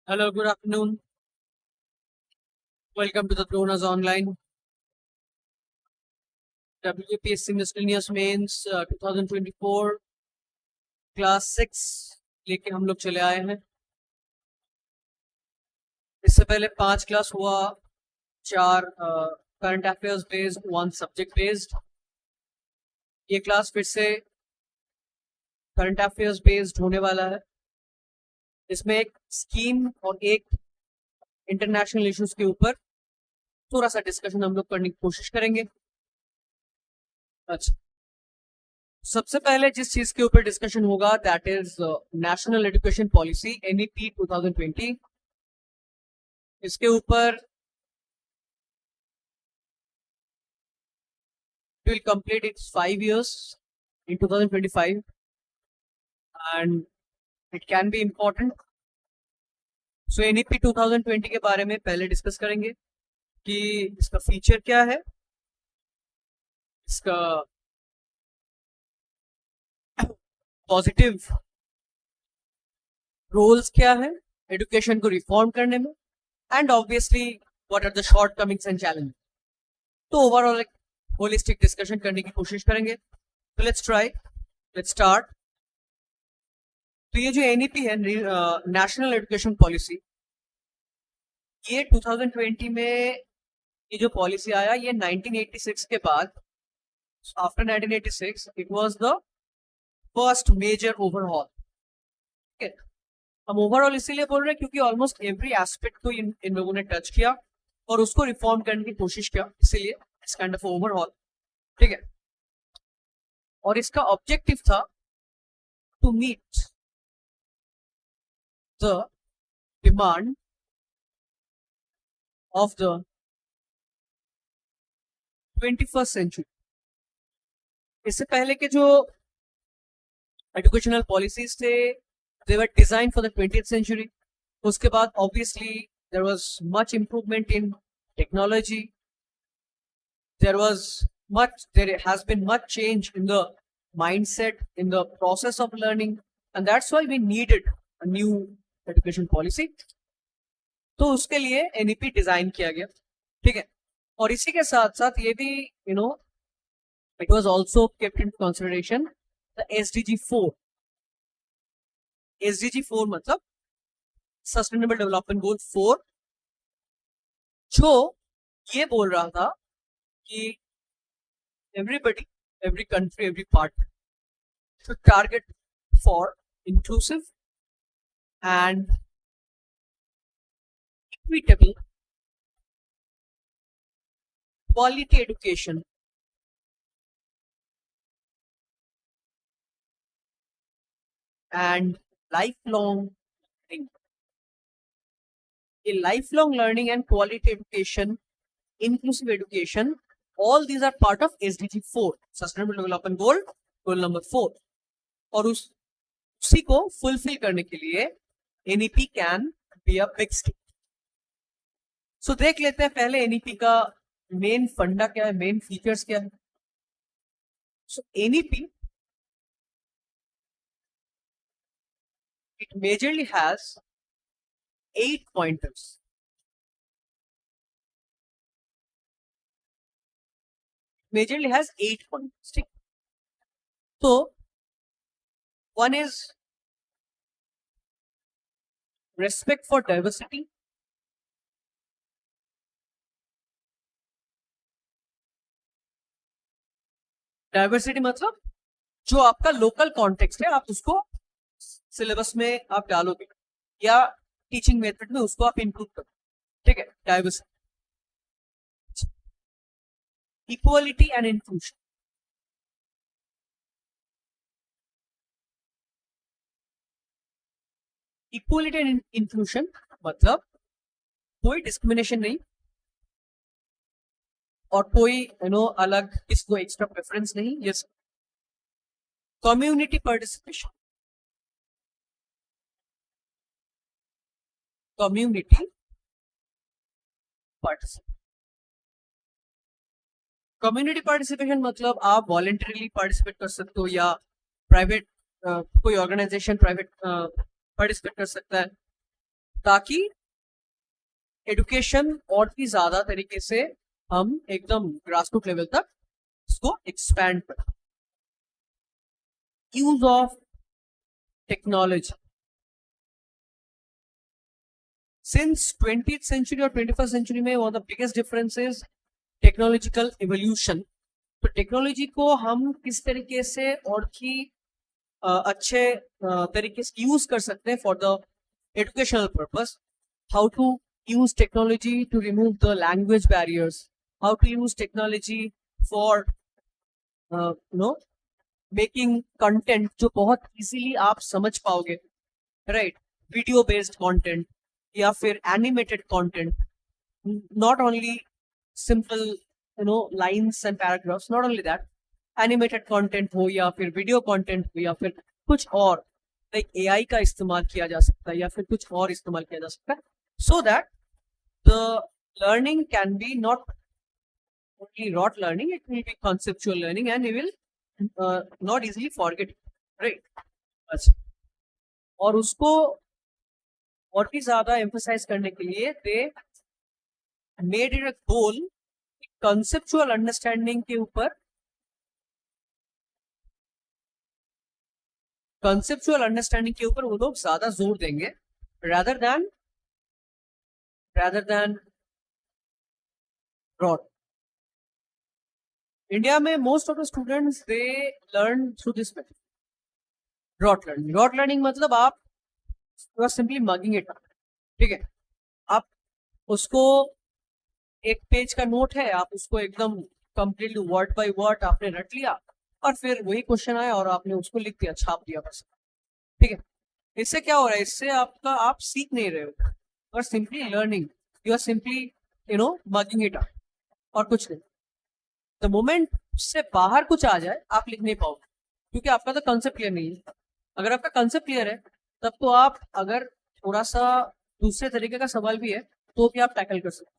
Hello, good afternoon. Welcome to the Dhronas online WBPSC Miscellaneous Mains 2024 class 6 लेके हम लोग चले आए हैं। इससे पहले 5 क्लास हुआ, 4 current affairs based, 1 subject based. ये क्लास फिर से करंट अफेयर्स बेस्ड होने वाला है। इसमें एक स्कीम और एक इंटरनेशनल इश्यूज के ऊपर थोड़ा सा डिस्कशन हम लोग करने की कोशिश करेंगे। अच्छा, सबसे पहले जिस चीज के ऊपर डिस्कशन होगा that is national education policy NEP 2020। इसके ऊपर will complete its 5 years in 2025 and it can be important. So NEP 2020 के बारे में पहले डिस्कस करेंगे कि इसका फीचर क्या है, इसका पॉजिटिव रोल्स क्या है एजुकेशन को रिफॉर्म करने में, and obviously what are the shortcomings and challenge. तो ओवरऑल एक होलिस्टिक डिस्कशन करने की कोशिश करेंगे। तो लेट्स ट्राई, लेट्स स्टार्ट। तो ये जो NEP है, नेशनल एजुकेशन पॉलिसी, ये 2020 में ये जो पॉलिसी आया, ये 1986 के बाद, after 1986 it was the first major overhaul. ठीक है, हम ओवरऑल इसीलिए बोल रहे हैं क्योंकि ऑलमोस्ट एवरी एस्पेक्ट को इन लोगों ने टच किया और उसको रिफॉर्म करने की कोशिश किया, इसीलिए इट्स काइंड ऑफ ओवरऑल। ठीक है, और इसका ऑब्जेक्टिव था to meet the demand of the 21st century. इससे पहले के जो एजुकेशनल पॉलिसीज थे, they were designed for the 20th century. उसके बाद obviously there was much improvement in technology. There has been much change in the mindset, in the process of learning, and that's why we needed a new education policy. तो उसके लिए NEP design किया गया। ठीक है, और इसी के साथ साथ ये भी it was also kept into consideration the SDG 4. SDG 4 मतलब सस्टेनेबल डेवलपमेंट गोल 4, जो ये बोल रहा था कि everybody, every country, every part should target for inclusive and equitable quality education and lifelong learning. A lifelong learning and quality education, inclusive education, all these are part of SDG 4, Sustainable Development Goal, goal number 4. और उसी को fulfil करने के लिए NEP can be a big step. So देख लेते हैं पहले NEP का मेन फंडा क्या है, मेन फीचर्स क्या है। So NEP, it majorly has 8 pointers. Majorly has 8 pointers. ठीक, तो one is respect for diversity. Diversity मतलब जो आपका लोकल कॉन्टेक्स्ट है, आप उसको सिलेबस में आप डालोगे या टीचिंग मेथड में उसको आप इंक्लूड करो। ठीक है, diversity. Equality and inclusion, equality and inclusion मतलब कोई डिस्क्रिमिनेशन नहीं और कोई अलग किसको एक्स्ट्रा प्रेफरेंस नहीं। Yes, community participation, community participation. Community participation मतलब आप वॉलंटरीली पार्टिसिपेट कर सकते हो या प्राइवेट कोई ऑर्गेनाइजेशन प्राइवेट पार्टिसिपेट कर सकता है। ताकि एडुकेशन और भी ज्यादा तरीके से हम एकदम ग्रासरूट लेवल तक इसको एक्सपैंड करें. Use of technology. Since 20th century और 21st century में one of the biggest difference is technological evolution. तो टेक्नोलॉजी को हम किस तरीके से और भी अच्छे तरीके से यूज कर सकते हैं for the educational purpose. How to use technology to remove the language barriers. How to use technology for making content जो बहुत इजीली आप समझ पाओगे. राइट. वीडियो बेस्ड कंटेंट या फिर animated content. Not only simple lines and paragraphs. Not only that, animated content हो या फिर वीडियो कंटेंट हो या फिर कुछ और लाइक एआई का इस्तेमाल किया जा सकता है या फिर कुछ और इस्तेमाल किया जा सकता है, so that the learning can be not only rote learning, it will be conceptual learning and you will not easily forget. Right. अच्छा. और उसको और भी ज्यादा एम्फसाइज करने के लिए they made it a goal conceptual understanding के ऊपर. कंसेप्चुअल अंडरस्टैंडिंग के ऊपर वो लोग ज्यादा जोर देंगे rather than broad. इंडिया में most of the students they learn through this method, broad learning. Broad learning मतलब आप सिंपली मगिंग इट. ठीक है. आप उसको एक पेज का नोट है, आप उसको एकदम कंप्लीटली वर्ड बाय वर्ड आपने रट लिया और फिर वही क्वेश्चन आया और आपने उसको लिख दिया, छाप दिया बस. ठीक है. इससे क्या हो रहा है? इससे आप सीख नहीं रहे हो, और simply learning. You are simply mugging it up और कुछ नहीं. द मोमेंट से बाहर कुछ आ जाए आप लिख नहीं पाओगे, क्योंकि आपका तो कंसेप्ट क्लियर नहीं है. अगर आपका कंसेप्ट क्लियर है तब तो आप, अगर थोड़ा सा दूसरे तरीके का सवाल भी है तो भी आप टैकल कर सकते.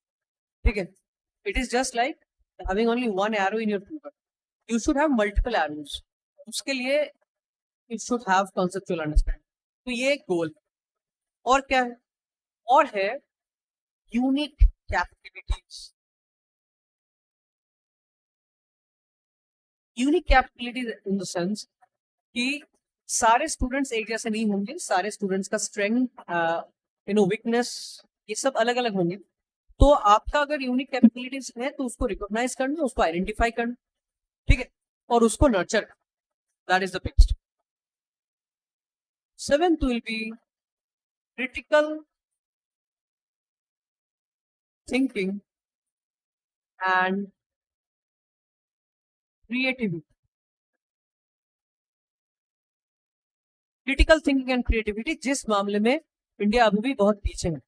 ठीक है. It is just like having only one arrow in your finger. You should have multiple arrows. उसके लिए you should have conceptual understanding. तो ये एक गोल. और क्या है? और है unique capabilities. Unique capabilities in the sense कि सारे स्टूडेंट्स एक जैसे नहीं होंगे. सारे स्टूडेंट्स का स्ट्रेंथ, वीकनेस, ये सब अलग अलग होंगे. तो आपका अगर यूनिक कैपेबिलिटीज है तो उसको रिकॉग्नाइज करना, उसको आइडेंटिफाई करना. ठीक है. और उसको nurture. That is the biggest. Seventh will be critical thinking and creativity. Critical thinking and creativity, जिस मामले में इंडिया अभी भी बहुत पीछे है,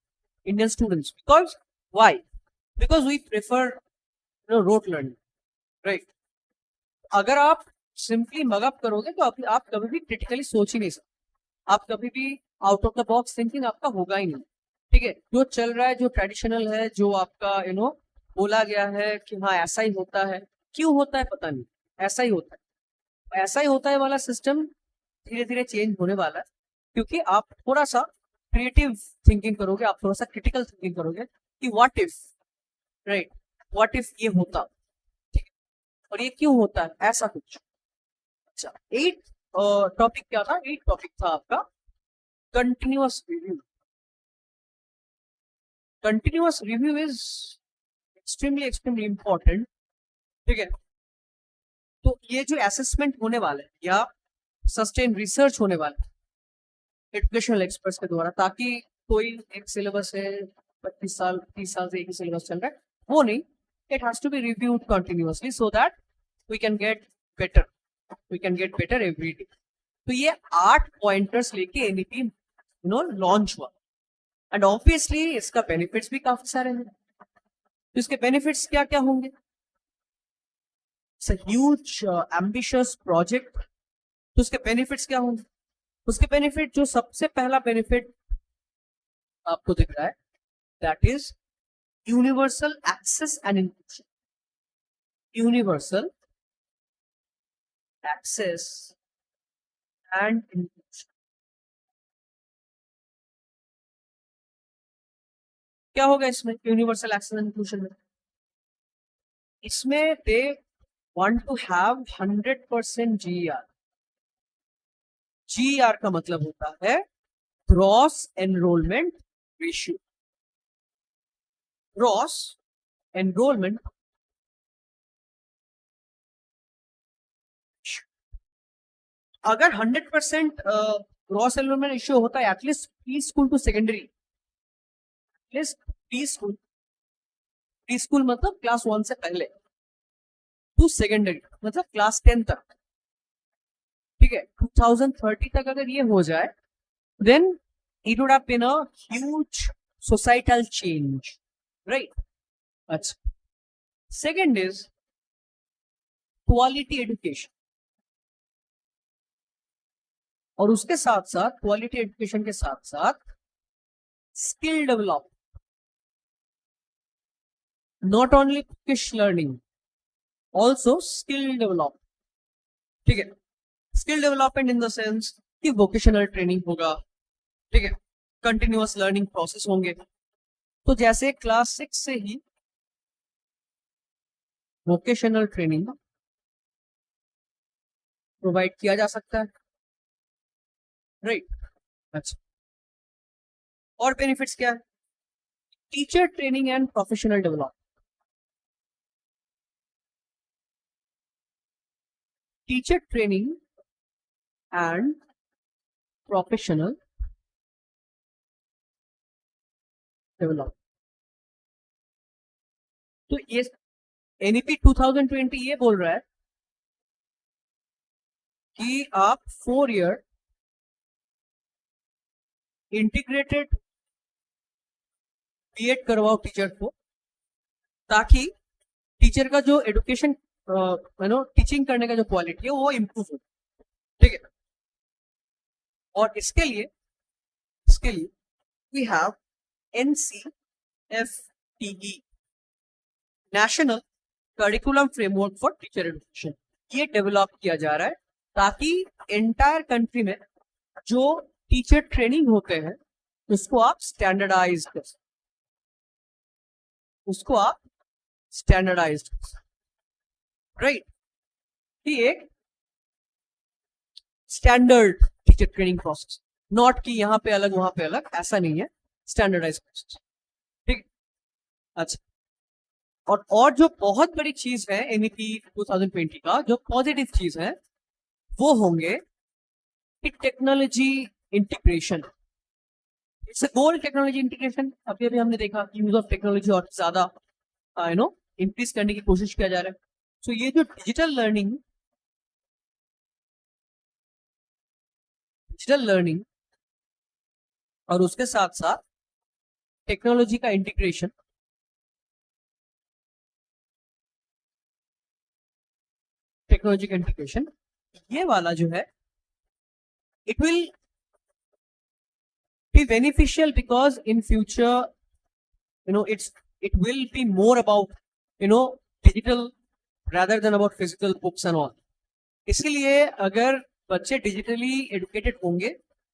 Indian students. Because why? Because we prefer rote learning. Right. अगर आप सिंपली मगअप करोगे तो आप कभी भी क्रिटिकली सोच ही नहीं सकते. आप कभी भी out of the box thinking आपका होगा ही नहीं. ठीक है. जो चल रहा है, जो ट्रेडिशनल है, जो आपका बोला गया है कि हाँ ऐसा ही होता है, क्यों होता है पता नहीं, ऐसा ही होता है. ऐसा ही होता है वाला सिस्टम धीरे धीरे चेंज होने वाला है, क्योंकि आप थोड़ा सा क्रिएटिव थिंकिंग करोगे, आप थोड़ा सा क्रिटिकल थिंकिंग करोगे कि what if. Right. What if ये होता. ठीक है. और ये क्यों होता है, ऐसा कुछ. अच्छा. 8 टॉपिक क्या था? 8 टॉपिक था आपका continuous review. Continuous review is extremely important. ठीक है. तो ये जो असेसमेंट होने वाला है या सस्टेन रिसर्च होने वाला है एजुकेशनल एक्सपर्ट्स के द्वारा, ताकि कोई एक सिलेबस है 25 साल 30 साल से एक ही सिलेबस चल रहा है, वो नहीं. It has to be reviewed continuously so that we can get better every day. तो ये 8 पॉइंटर्स लेके एनईपी लॉन्च हुआ. एंड ऑब्वियसली इसका बेनिफिट्स भी काफी सारे हैं. तो इसके बेनिफिट्स क्या क्या होंगे? It's a huge ambitious project. तो उसके बेनिफिट्स क्या होंगे? उसके बेनिफिट, जो सबसे पहला बेनिफिट आपको दिख रहा है, that is universal access and inclusion. Universal access and inclusion. क्या होगा इसमें यूनिवर्सल एक्सेस इंक्लूजन में? इसमें they want to have 100% GER. GER का मतलब होता है gross enrolment ratio. Gross enrolment अगर 100% ग्रॉस एनरोलमेंट रेशियो होता है at least pre school to secondary, at least pre school मतलब क्लास 1 से पहले टू सेकेंडरी मतलब क्लास 10 तक, ठीक है, 2030 तक अगर ये हो जाए then it would have been a huge societal change, right? अच्छा, second is quality education. और उसके साथ साथ क्वालिटी एजुकेशन के साथ साथ skill develop, not only bookish learning, also skill develop, ठीक है. Skill development in the sense कि वोकेशनल ट्रेनिंग होगा, ठीक है, कंटिन्यूअस लर्निंग प्रोसेस होंगे. तो जैसे क्लास 6 से ही वोकेशनल ट्रेनिंग प्रोवाइड किया जा सकता है, राइट? अच्छा, और बेनिफिट्स क्या है? Teacher training and professional development. Teacher training and professional development. तो ये एनईपी 2020 ये बोल रहा है कि आप 4 ईयर इंटीग्रेटेड बीएड करवाओ टीचर को, ताकि टीचर का जो एजुकेशन टीचिंग करने का जो क्वालिटी है वो इम्प्रूव हो, ठीक है. और इसके लिए we have NCFTE, national curriculum framework for teacher education. ये डेवलप किया जा रहा है ताकि एंटायर कंट्री में जो टीचर ट्रेनिंग होते हैं उसको आप स्टैंडर्डाइज कर, राइट? कि एक standard teacher training process, not कि यहां पे अलग वहां पे अलग, ऐसा नहीं है, स्टैंडर्डाइज प्रोसेस, ठीक. अच्छा, और जो बहुत बड़ी चीज है एनईपी 2020 का, जो पॉजिटिव चीज है वो होंगे कि technology integration. It's a goal, technology integration. अभी हमने देखा कि यूज ऑफ टेक्नोलॉजी और ज्यादा इंक्रीज करने की कोशिश किया जा रहा है. सो ये जो डिजिटल लर्निंग और उसके साथ साथ टेक्नोलॉजी का इंटीग्रेशन, ये वाला जो है it will be beneficial because in future it will be more about digital rather than about physical books and all. इसीलिए अगर बच्चे digitally educated होंगे,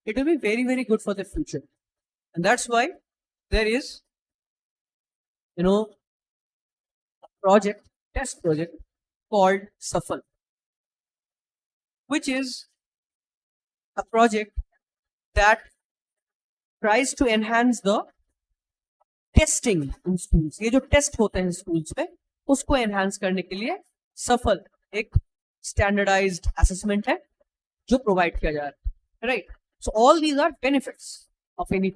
it will be very very good for the future, and that's why there is a test project called Safal, which is a project that tries to enhance the testing in schools. ये जो test होते हैं schools में उसको enhance करने के लिए सफल एक स्टैंडर्डाइज्ड असेसमेंट है जो प्रोवाइड किया जा रहा है, right? So all these are benefits of any,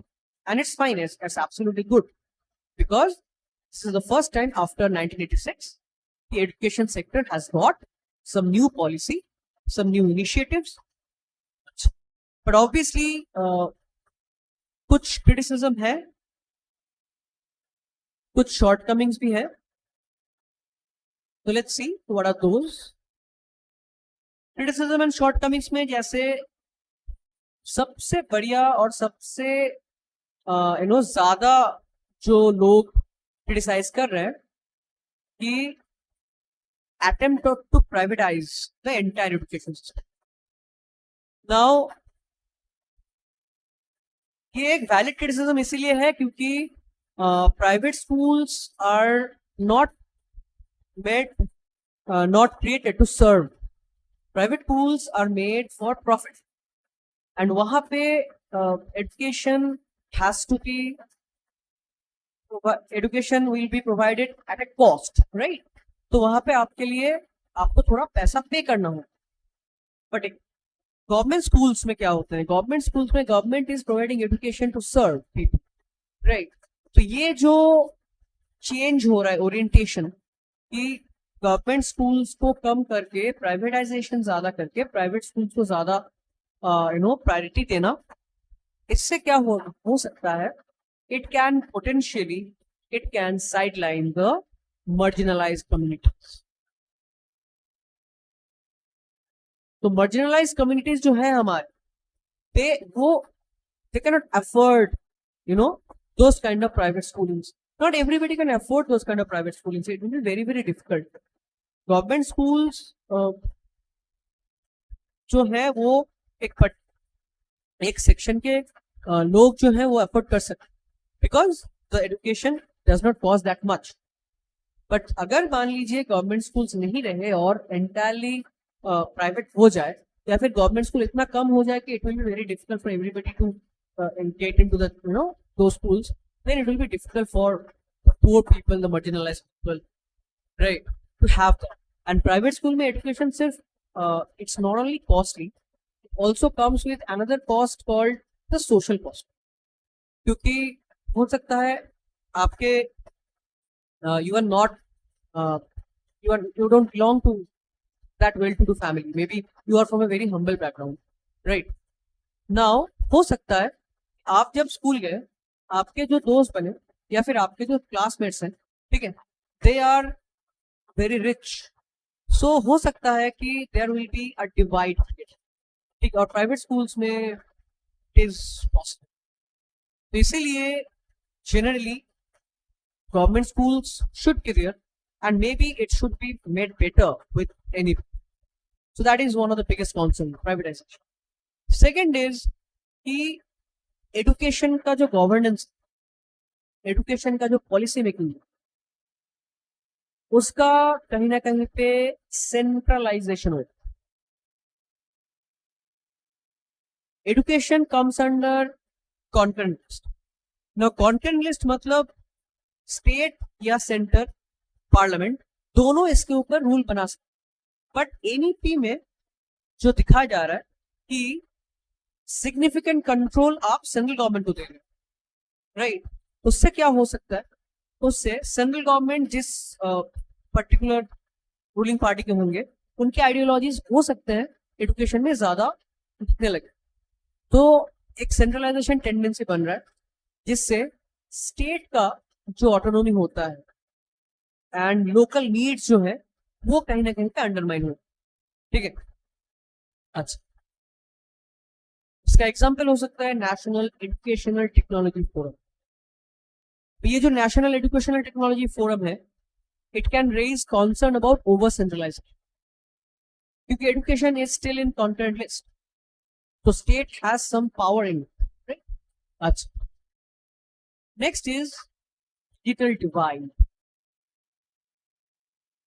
and it's fine, it's absolutely good because this is the first time after 1986 the education sector has got some new policy, some new initiatives, but obviously कुछ criticism है, कुछ shortcomings भी है. तो let's see what are those criticism and shortcomings में. जैसे सबसे बढ़िया और सबसे ज्यादा जो लोग क्रिटिसाइज कर रहे हैं कि attempt to privatize the entire education system. Now, ये एक वैलिड क्रिटिसिज्म इसीलिए है क्योंकि private schools are not made, not created to serve. Private schools are made for profit, and वहाँ पे education has to be, education will be provided at a cost, right? तो वहाँ पे आपके लिए आपको थोड़ा पैसा पे करना हो. बट गवर्नमेंट स्कूल्स में क्या होता है? गवर्नमेंट स्कूल्स में government is providing education to serve people, right? तो ये जो चेंज हो रहा है ओरिएंटेशन कि गवर्नमेंट स्कूल्स को कम करके प्राइवेटाइजेशन ज्यादा करके प्राइवेट स्कूल्स को ज्यादा प्रायोरिटी देना, इससे क्या हो सकता है? It can potentially it can sideline the marginalized communities. तो marginalized communities जो है हमारे, they cannot afford, those kind of private schoolings. Not everybody can afford those kind of private schoolings. It will be very, very difficult. Government schools जो है वो एक section के लोग जो है वो अफोर्ड कर सकते, because the education does not cost that much. But अगर मान लीजिए गवर्नमेंट स्कूल्स नहीं रहे और एंटायरली प्राइवेट हो जाए, या फिर गवर्नमेंट स्कूल इतना कम हो जाए कि it will be very difficult for everybody to get into the दो schools, then it will be difficult for poor people, the marginalised people, right, to have that. And private school में education सिर्फ it's not only costly, it also comes with another cost called the social cost. क्योंकि हो सकता है आपके you are not you don't belong to that well-to-do family, maybe you are from a very humble background, right? Now हो सकता है आप जब स्कूल गए, आपके जो दोस्त बने या फिर आपके जो क्लासमेट्स हैं, ठीक है, they are very rich, so हो सकता है कि there will be a divide, ठीक, और प्राइवेट स्कूल्स में it is possible. तो इसीलिए generally government schools should be there, and maybe it should be made better with any. So that is one of the biggest concerns, privatization. Second is कि education का जो governance, education का जो policy making, उसका कहीं ना कहीं पे centralization हो. Education comes under concurrent list. Now concurrent list मतलब स्टेट या सेंटर पार्लियामेंट दोनों इसके ऊपर रूल बना सकते, बट एनईपी में जो दिखाया जा रहा है कि सिग्निफिकेंट कंट्रोल आप सेंट्रल गवर्नमेंट को दे रहे हैं, राइट? उससे क्या हो सकता है? उससे सेंट्रल गवर्नमेंट जिस पर्टिकुलर रूलिंग पार्टी के होंगे, उनके आइडियोलॉजीज हो सकते हैं एजुकेशन में ज्यादा दिखने लगे. तो एक सेंट्रलाइजेशन टेंडेंसी बन रहा है जिससे स्टेट का जो ऑटोनॉमी होता है एंड लोकल नीड्स जो है वो कहीं ना कहीं पे अंडरमाइन हो, ठीक है? अच्छा, इसका एग्जांपल हो सकता है नेशनल एजुकेशनल टेक्नोलॉजी फोरम. ये जो नेशनल एजुकेशनल टेक्नोलॉजी फोरम है, it can raise concern about over centralisation, क्योंकि education is still in concurrent list, तो state has some power in, right? अच्छा, next is digital divide.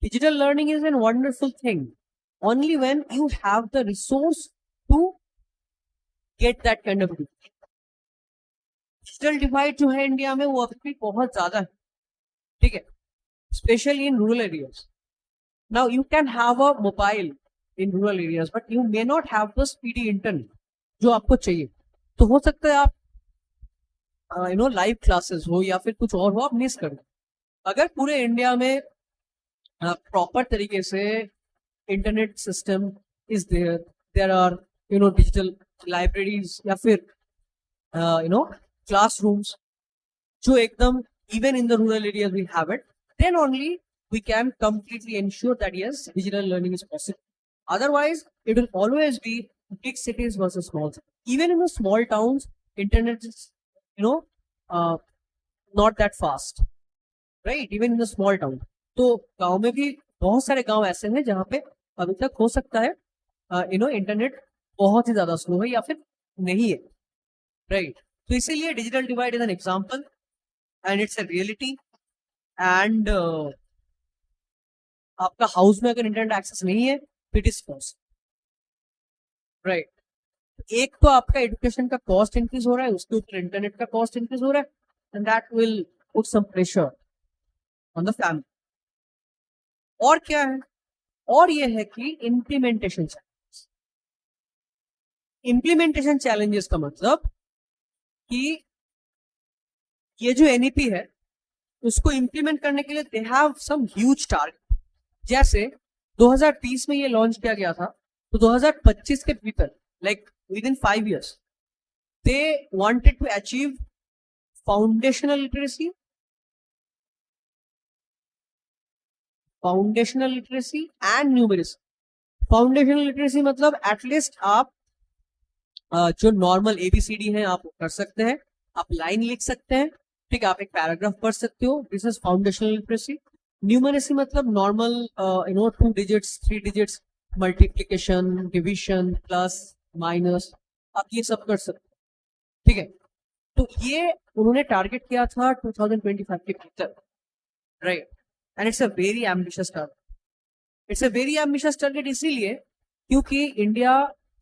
Digital learning is a wonderful thing only when you have the resource to get that kind of education. Digital divide जो है India में वो अभी भी बहुत ज्यादा है, ठीक है, especially in rural areas. Now you can have a mobile in rural areas, but you may not have the speedy internet जो आपको चाहिए. तो हो सकता है आप लाइव क्लासेस हो या फिर कुछ और हो, आप मिस कर. अगर पूरे इंडिया में प्रॉपर तरीके से internet system is there are digital libraries या फिर क्लासरूम्स जो एकदम even in the rural areas we have it, then only we can completely ensure that yes digital learning is possible. Otherwise it will always be big cities versus small. Even in the small towns internet is not that fast, right? Even in the small town. तो गांव में भी बहुत सारे गांव ऐसे हैं जहां पे अभी तक हो सकता है इंटरनेट बहुत ही ज्यादा स्लो है या फिर नहीं है, राइट? तो इसीलिए digital divide is an example and it's a reality. And आपका हाउस में अगर इंटरनेट एक्सेस नहीं है, इट इज फॉल्स, राइट. एक तो आपका एजुकेशन का कॉस्ट इंक्रीज हो रहा है, उसके ऊपर इंटरनेट का कॉस्ट इंक्रीज हो रहा है, and that will put some pressure on the family. और क्या है, और ये है कि इम्प्लीमेंटेशन चैलेंजेस का मतलब कि ये जो एनईपी है उसको इम्प्लीमेंट करने के लिए they have some huge target. जैसे 2030 में ये लॉन्च किया गया था, तो 2025 के भीतर, like within 5 years, they wanted to achieve foundational literacy and numeracy. Foundational literacy मतलब एटलीस्ट आप जो नॉर्मल एबीसीडी है आप कर सकते हैं, आप लाइन लिख सकते हैं, ठीक है, आप एक पैराग्राफ पढ़ सकते हो. This is foundational literacy. Numeracy मतलब normal 2 digits 3 digits, multiplication, division, plus, minus, आप ये सब कर सकते हो, ठीक है. तो ये उन्होंने टारगेट किया था 2025 के भीतर, right. And it's a very ambitious target. It's a very ambitious target इसीलिए क्योंकि India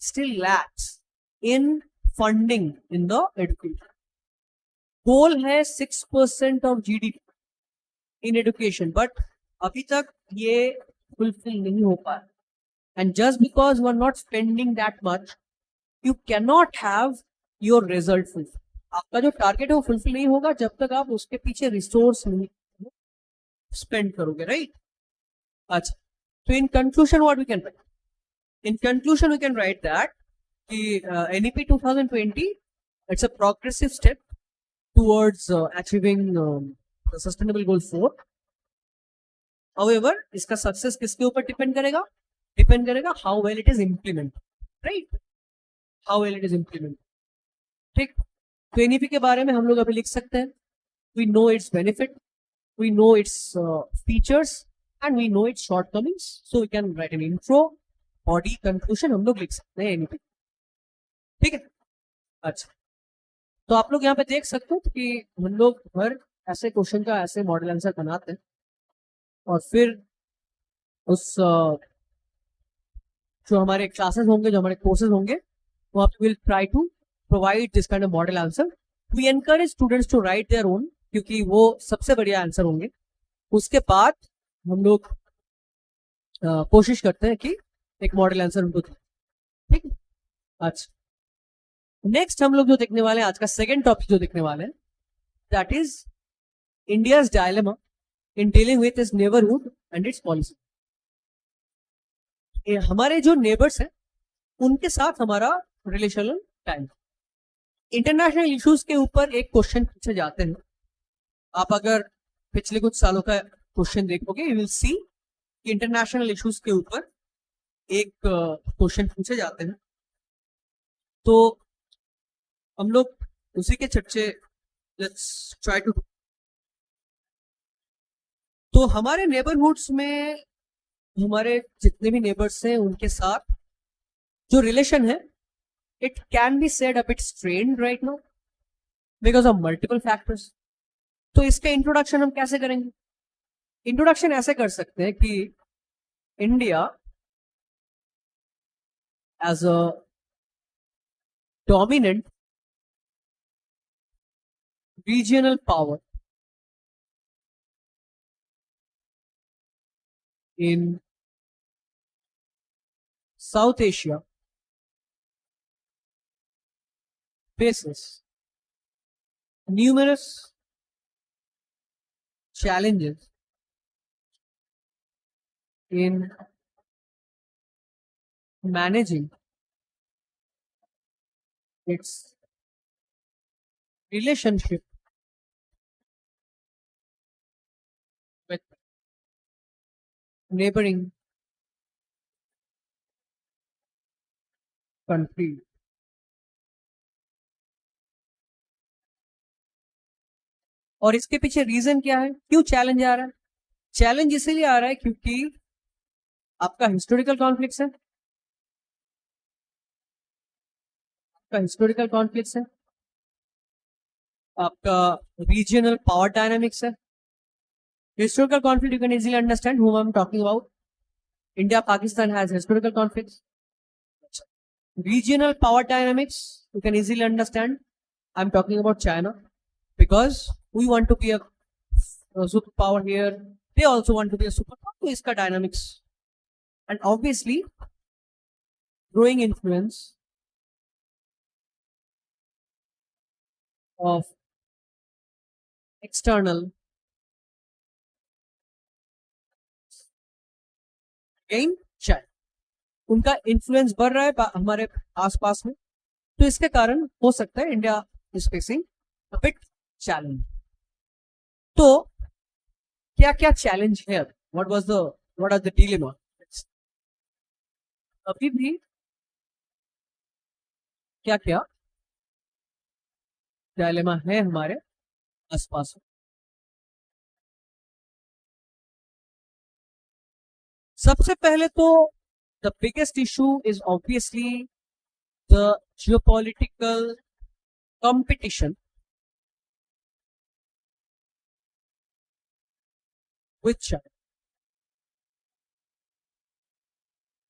still lacks in funding in the education. Goal है 6% of GDP in education, but अभी तक ये फुलफिल नहीं हो पा रहा. And just because we are not spending that much, you can not have your result fulfil. आपका जो टारगेट है वो फुलफिल नहीं होगा जब तक आप उसके पीछे रिसोर्स नहीं स्पेंड करोगे, राइट. अच्छा, तो in conclusion what we can write? In conclusion we can write that NEP 2020 it's a progressive step towards achieving the sustainable goal 4. However, इसका सक्सेस किसके ऊपर डिपेंड करेगा? डिपेंड करेगा how well it is implement, right, how well it is implement, ठीक. तो NEP के बारे में हम लोग अभी लिख सकते हैं. We know its benefit, we know its features, and we know its shortcomings. So we can write an intro, body, conclusion हम लोग लिख सकते हैं एनईपी, ठीक है. अच्छा, तो आप लोग यहाँ पे देख सकते हो कि हम लोग हर ऐसे क्वेश्चन का ऐसे मॉडल आंसर बनाते हैं और फिर उस जो हमारे क्लासेस होंगे, जो हमारे कोर्सेज होंगे, वहाँ पे will try to provide this kind of model answer. We encourage students to write their own, क्योंकि वो सबसे बढ़िया आंसर होंगे. उसके बाद हम लोग कोशिश करते हैं कि एक मॉडल आंसर उनको दें, ठीक है. अच्छा, नेक्स्ट हम लोग जो देखने वाले हैं, आज का सेकेंड टॉपिक जो देखने वाले हैं, that is India's dilemma in dealing with its neighbourhood and it's policy. हमारे जो नेबर्स हैं उनके साथ हमारा रिलेशनल टाइम. इंटरनेशनल इश्यूज के ऊपर एक क्वेश्चन पूछे जाते हैं. आप अगर पिछले कुछ सालों का क्वेश्चन देखोगे, you will see international issues के ऊपर एक क्वेश्चन पूछे जाते हैं. तो हम लोग उसी के चर्चे लेट्स ट्राई टू. तो हमारे नेबरहुड्स में हमारे जितने भी नेबर्स हैं उनके साथ जो रिलेशन है, it can be said a bit strained right now because of multiple factors. तो इसका इंट्रोडक्शन हम कैसे करेंगे? इंट्रोडक्शन ऐसे कर सकते हैं कि India as a dominant regional power in South Asia faces numerous challenges in managing its relationship with neighboring countries. और इसके पीछे रीजन क्या है, क्यों चैलेंज आ रहा है? चैलेंज इसीलिए आ रहा है क्योंकि आपका हिस्टोरिकल कॉन्फ्लिक्ट्स है, आपका हिस्टोरिकल कॉन्फ्लिक्ट्स है, आपका रीजनल पावर डायनामिक्स है. Historical conflict, you can easily understand whom I'm talking about. India, Pakistan has historical conflicts. Regional power dynamics, you can easily understand. I'm talking about China because we want to be a superpower here. They also want to be a superpower. So iska dynamics. And obviously, growing influence of external again China. उनका influence बढ़ रहा है हमारे आसपास में, तो इसके कारण हो सकता है India is facing a bit challenge. तो क्या क्या चैलेंज है, व्हाट आर द डिलेमा. अभी भी क्या क्या डिलेमा है हमारे आसपास में. सबसे पहले तो the biggest issue is obviously the geopolitical competition with China.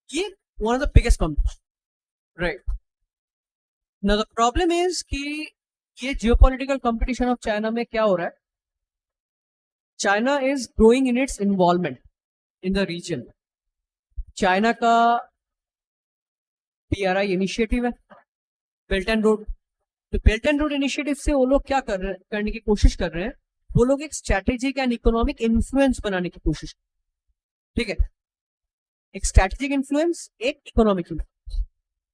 ये one of the biggest competition, right? Now the problem is कि ये geopolitical competition of China में क्या हो रहा है. China is growing in its involvement in the region. China का PRI initiative है, बेल्ट एंड रोड. तो बेल्ट एंड रोड इनिशिएटिव से वो लोग क्या करने की कोशिश कर रहे हैं, वो लोग एक स्ट्रैटेजिक एंड इकोनॉमिक इन्फ्लुएंस बनाने की कोशिश. ठीक है, एक स्ट्रैटेजिक इन्फ्लुएंस, एक इकोनॉमिक इन्फ्लुएंस.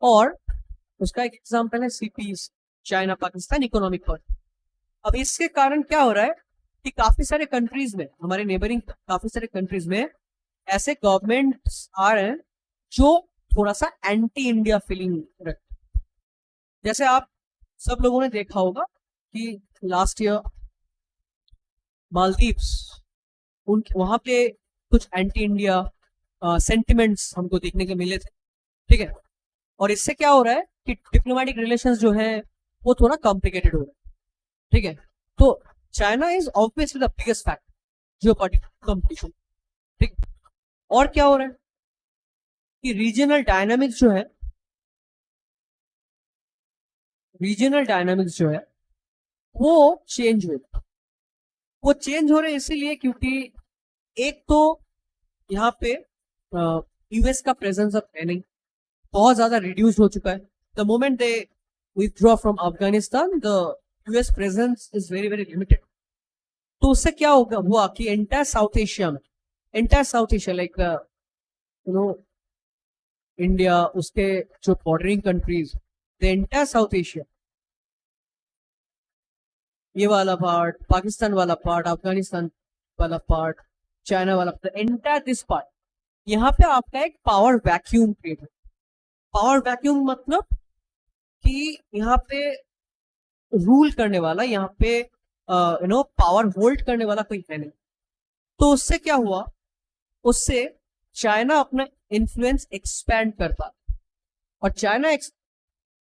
और उसका एक एग्जांपल है CPEC, China Pakistan economic partner. अब इसके कारण क्या हो रहा है कि काफी सारे कंट्रीज में, हमारे नेबरिंग काफी सारे कंट्रीज में ऐसे गवर्नमेंट्स आ रहे हैं जो थोड़ा सा एंटी इंडिया फीलिंग रखते. जैसे आप सब लोगों ने देखा होगा कि लास्ट ईयर मालदीव्स, वहां पे कुछ एंटी इंडिया सेंटिमेंट्स हमको देखने के मिले थे. ठीक है, और इससे क्या हो रहा है कि डिप्लोमेटिक रिलेशंस जो है वो थोड़ा कॉम्प्लिकेटेड हो रहा है. ठीक है, तो China is obviously the biggest factor geopolitical competition. ठीक, और क्या हो रहा है कि रीजनल डायनामिक्स जो है वो चेंज हो रहे हैं इसीलिए क्योंकि एक तो यहाँ पे यूएस का प्रेजेंस अब है नहीं, बहुत ज्यादा रिड्यूस हो चुका है. The moment they withdraw from Afghanistan, the US presence is very very limited. तो उससे क्या हुआ कि entire south Asia like India, उसके जो bordering countries, the entire south Asia, ये वाला पार्ट, पाकिस्तान वाला पार्ट, अफगानिस्तान वाला पार्ट, चाइना वाला, द एंटायर दिस पार्ट, यहाँ पे आपका एक पावर वैक्यूम क्रिएट है. पावर वैक्यूम मतलब कि यहाँ पे रूल करने वाला, यहाँ पे पावर होल्ड करने वाला कोई है नहीं. तो उससे क्या हुआ, उससे चाइना अपना इन्फ्लुएंस एक्सपैंड करता, और चाइना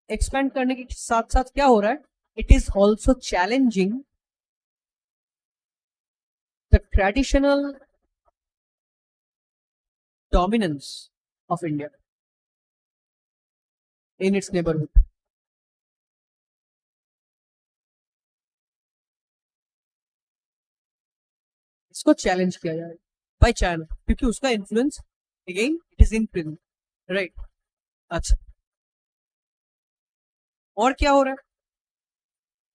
एक्सपैंड करने के साथ साथ क्या हो रहा है, it is also challenging the traditional dominance of India in its neighbourhood. इसको चैलेंज किया जाए बाय चाइना क्योंकि उसका influence again it is in present, right. अच्छा, और क्या हो रहा है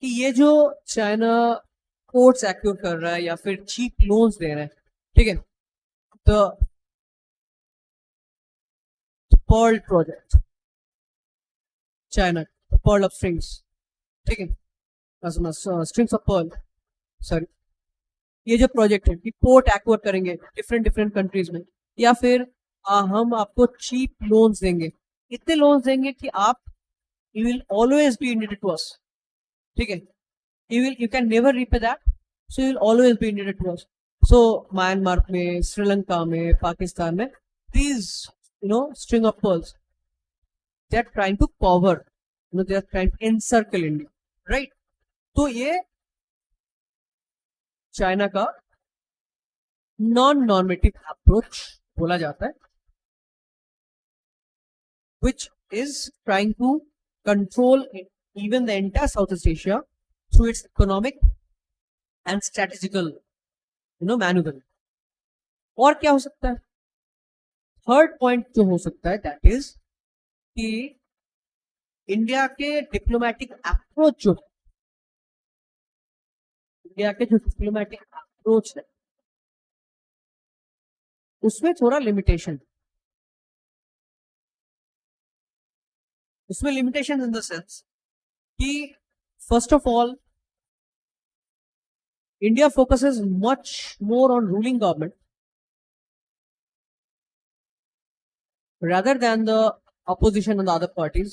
कि ये जो चाइना पोर्ट्स एक्यूर कर रहा है या फिर चीप लोन्स दे रहा है, ठीक है, तो pearl project, China pearl of strings, ठीक है, स्ट्रिंग्स ऑफ पर्ल, सॉरी, ये जो प्रोजेक्ट है कि पोर्ट एक्वायर करेंगे डिफरेंट कंट्रीज में, या फिर हम आपको चीप लोन्स देंगे, इतने लोन्स देंगे कि आप you will always be indebted to us. ठीक है, you can never repay that, so you will always be indebted to us. So Myanmar में, श्रीलंका में, पाकिस्तान में, these string of pearls, they are trying to cover, they are trying to encircle India, right? तो ये China का non normative approach बोला जाता है, which is trying to control even the entire Southeast Asia through its economic and strategical, maneuver. और क्या हो सकता है? थर्ड पॉइंट जो हो सकता है दैट इज कि इंडिया के डिप्लोमेटिक अप्रोच जो है, इंडिया के जो डिप्लोमेटिक अप्रोच है उसमें थोड़ा लिमिटेशन, उसमें लिमिटेशन इन द सेंस कि first of all India focuses much more on ruling government rather than the opposition and the other parties.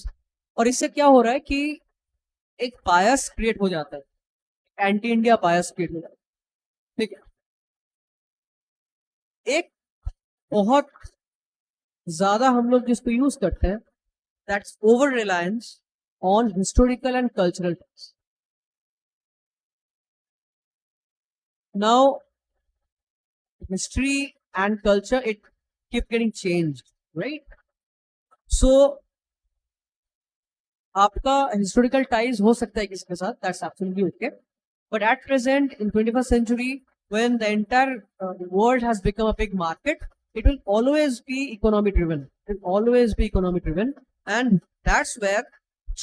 और इससे क्या हो रहा है कि एक बायस क्रिएट हो जाता है, एंटी इंडिया बायस क्रिएट हो जाता है, ठीक है. एक बहुत ज्यादा हम लोग जिसको यूज करते हैं that's over reliance on historical and cultural text. Now history and culture it keep getting changed, right? So आपका हिस्टोरिकल टाइज हो सकता है किसी के साथ, that's absolutely okay, but at present in 21st century when the entire world has become a big market, it will always be economy driven. It will always be economy driven, and that's where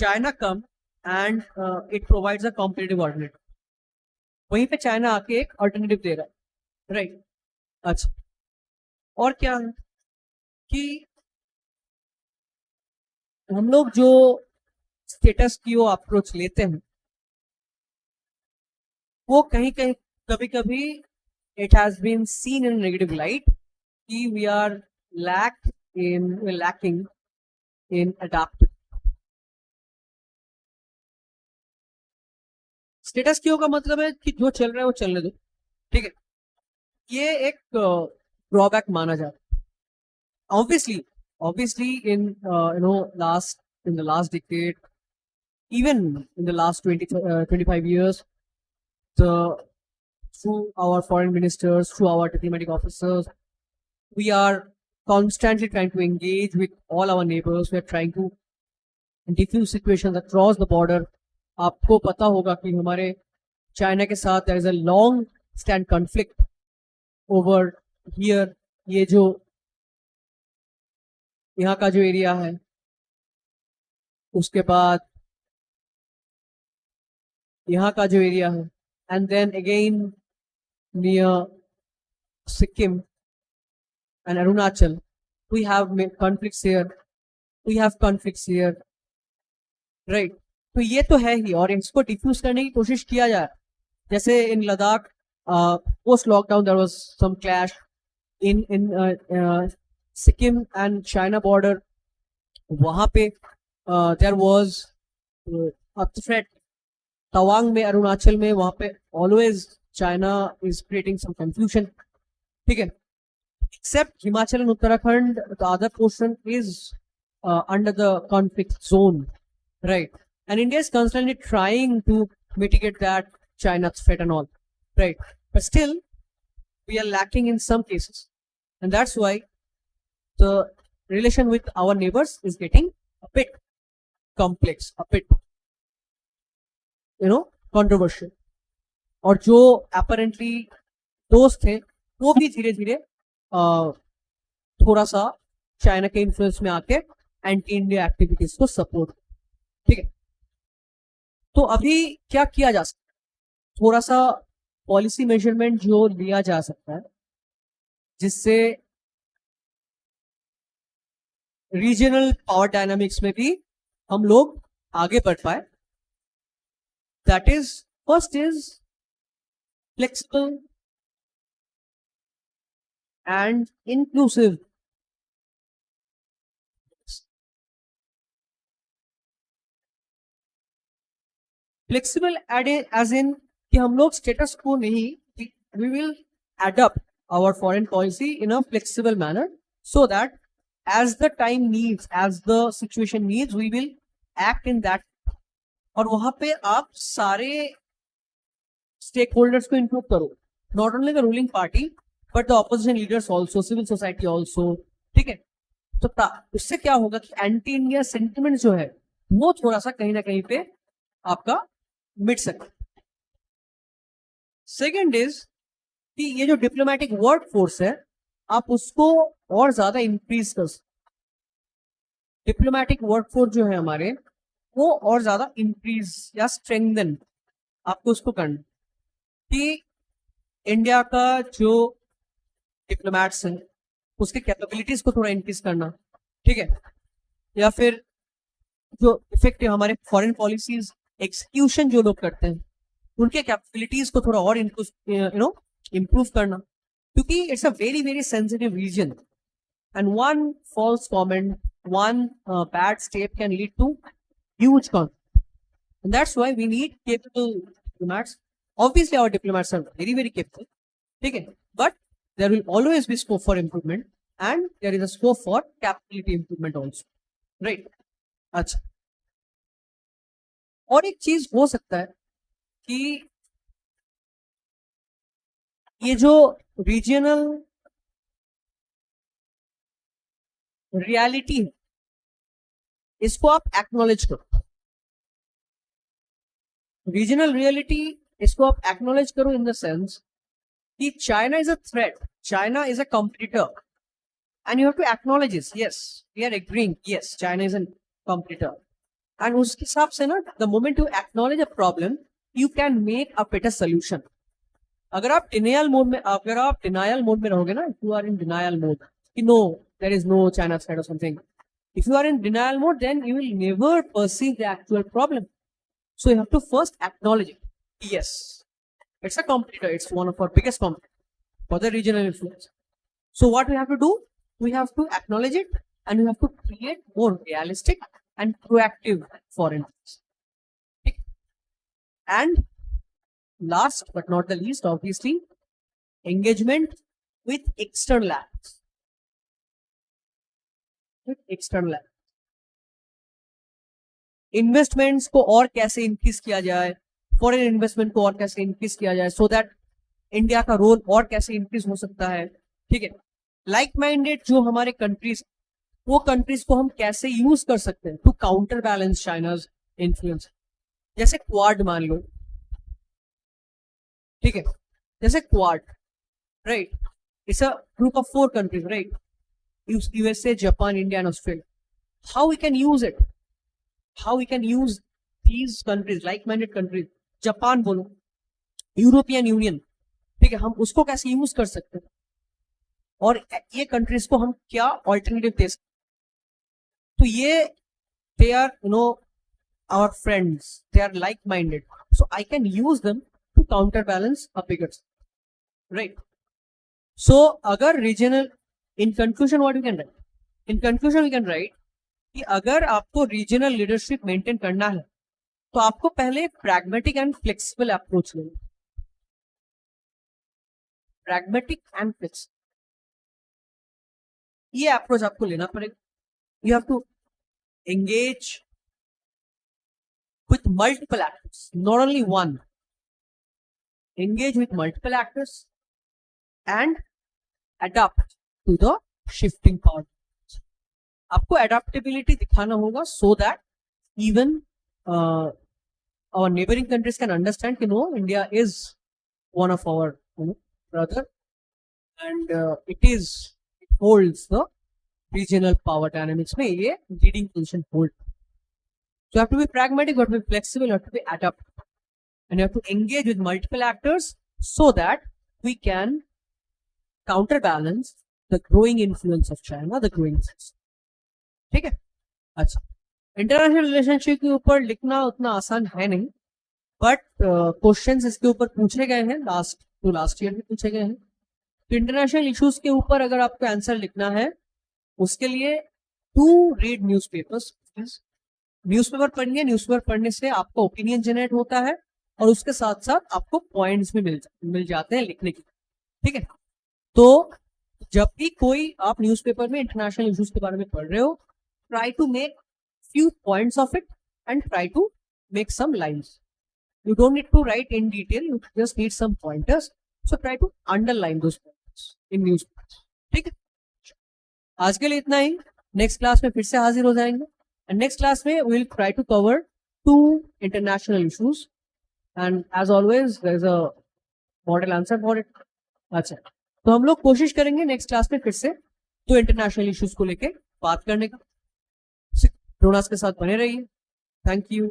China come and it provides a competitive alternative. वहीं पे China आके एक alternative दे रहा है, right? अच्छा, और क्या है कि हम लोग जो स्टेटस की वो अप्रोच लेते हैं वो कहीं कहीं कभी कभी it has been seen in negative light कि we are lacking in adopt. Status quo का मतलब है कि जो चल रहा है वो चलने दो, ठीक है. ये एक ड्रॉबैक माना जाता है. Obviously in the last decade, even in the last 25 years, through our foreign ministers, through our diplomatic officers, we are constantly trying to engage with all our neighbors. We are trying to diffuse situations across the border. आपको पता होगा कि हमारे China के साथ there is a long stand conflict over here. ये जो यहाँ का जो एरिया है, उसके बाद यहाँ का जो एरिया है, and then again near Sikkim and Arunachal, we have conflicts here, right? तो ये तो है ही, और इसको डिफ्यूज करने की कोशिश किया जा रहा है. जैसे in Ladakh post lockdown there was some clash in Sikkim and China border. वहां पे there was a threat. Tawang में, अरुणाचल में, वहां पे always China is creating some confusion, ठीक है. Except Himachal and Uttarakhand, the other portion is under the conflict zone, right? And India is constantly trying to mitigate that China threat and all, right? But still, we are lacking in some cases, and that's why the relation with our neighbors is getting a bit complex, a bit, controversial. और जो apparently दोस्त थे वो भी धीरे धीरे थोड़ा सा चाइना के इन्फ्लुएंस में आके एंटी इंडिया एक्टिविटीज को सपोर्ट, ठीक है. तो अभी क्या किया जा सकता है? थोड़ा सा पॉलिसी मेजरमेंट जो लिया जा सकता है जिससे रीजनल पावर डायनामिक्स में भी हम लोग आगे बढ़ पाए. That is, first is flexible and inclusive. Flexible as in कि हम लोग स्टेटस को नहीं, we will adopt our foreign policy in a flexible manner so that as the time needs, as the situation needs, we will act in that. और वहां पे आप सारे stakeholders को इंक्लूड करो. Not only the ruling party but the opposition leaders also, civil society also, ठीक है। तो उससे क्या होगा कि एंटी इंडिया सेंटिमेंट जो है वो थोड़ा सा कहीं ना कहीं पे आपका मिट सके। सेकेंड इज कि ये जो डिप्लोमेटिक वर्क फोर्स है आप उसको और ज्यादा इंक्रीज कर सकते। डिप्लोमेटिक वर्क फोर्स जो है हमारे वो और ज्यादा इंक्रीज या स्ट्रेंथन आपको उसको करना कि इंडिया का जो डिप्लोमैट्स है उसके कैपेबिलिटीज को थोड़ा इंक्रीज करना, ठीक है। या फिर जो इफेक्टिव हमारे फॉरेन पॉलिसीज एग्जीक्यूशन जो लोग करते हैं उनके कैपेबिलिटीज को थोड़ा और इम्प्रूव करना, क्योंकि it's a very very sensitive region and one false comment, one bad step can lead to huge conflict. That's why we need capable diplomats. Obviously our diplomats are very very capable, ठीक है, but there will always be scope for improvement and there is a scope for capability improvement also, right? अच्छा, और एक चीज हो सकता है कि ये जो रीजनल रियलिटी है इसको आप एक्नॉलेज करो। रीजनल रियलिटी इसको आप एक्नॉलेज करो इन द सेंस कि China is a threat, China is a competitor, and you have to acknowledge this. Yes, we are agreeing. Yes, China is a competitor, and उस हिसाब से ना, the moment you acknowledge a problem, you can make a better solution. अगर आप denial mode में रहोगे ना, if you are in denial mode, कि no, there is no China threat or something. If you are in denial mode, then you will never perceive the actual problem. So you have to first acknowledge it. Yes. It's a competitor. It's one of our biggest competitors for the regional influence. So what we have to do? We have to acknowledge it and we have to create more realistic and proactive foreign policy. And last but not the least, obviously, engagement with external actors. Investments को और कैसे increase किया जाए, foreign investment को और कैसे increase किया जाए, सो दैट इंडिया का रोल और कैसे इंक्रीज हो सकता है, ठीक है। लाइक माइंडेड जो हमारे कंट्रीज, वो कंट्रीज को हम कैसे यूज कर सकते हैं to counter balance China's influence. जैसे क्वाड मान लो, ठीक है, जैसे Quad, right, it's a group of 4 countries, right, USA, Japan, India and Australia. How we can use it, how we can use these countries, like-minded countries, Japan बोलो, European Union, ठीक है, हम उसको कैसे यूज कर सकते हैं और ये कंट्रीज को हम क्या ऑल्टरनेटिव दे सकते हैं। तो ये they are our friends, they are like minded, so I can use them to counter balance a bigger, right. So अगर regional, in conclusion what we can write, in conclusion we can write कि अगर आपको regional leadership maintain करना है तो आपको पहले pragmatic and flexible approach लेना। प्रैग्मेटिक एंड फ्लेक्सिबल, ये अप्रोच आपको लेना पड़ेगा। You have to engage with multiple actors, not only one, engage with multiple actors and adopt to the shifting power. आपको एडेप्टेबिलिटी दिखाना होगा so that even our neighboring countries can understand कि no, India is one of our brother and it holds the regional power dynamics में ये leading position hold. So you have to be pragmatic, you have to be flexible, you have to be adaptable, and you have to engage with multiple actors so that we can counterbalance the growing influence of China, the growing system. ठीक है, अच्छा। International relationship के ऊपर लिखना उतना आसान है नहीं, बट क्वेश्चंस इसके ऊपर पूछे गए हैं, लास्ट ईयर भी पूछे गए हैं। तो इंटरनेशनल इश्यूज के ऊपर अगर आपको आंसर लिखना है उसके लिए टू रीड न्यूज़पेपर्स। न्यूज़पेपर पढ़िए, न्यूज़पेपर पढ़ने से आपका ओपिनियन जनरेट होता है और उसके साथ साथ आपको पॉइंट्स भी मिल जाते हैं लिखने के, ठीक है। तो जब भी कोई आप न्यूज़पेपर में इंटरनेशनल इश्यूज के बारे में पढ़ रहे हो, try to make few points of it and try to make some lines. You don't need to write in detail, you just need some pointers so try to underline those points in news. ठीक है, आज के लिए इतना ही। Next class में फिर से हाजिर हो जाएंगे एंड नेक्स्ट क्लास में we will try to cover 2 international issues and as always there is a model answer for it. अच्छा, तो हम लोग कोशिश करेंगे नेक्स्ट क्लास में फिर से 2 इंटरनेशनल इश्यूज को लेके बात करने का। ड्रोनास के साथ बने रहिए। Thank you.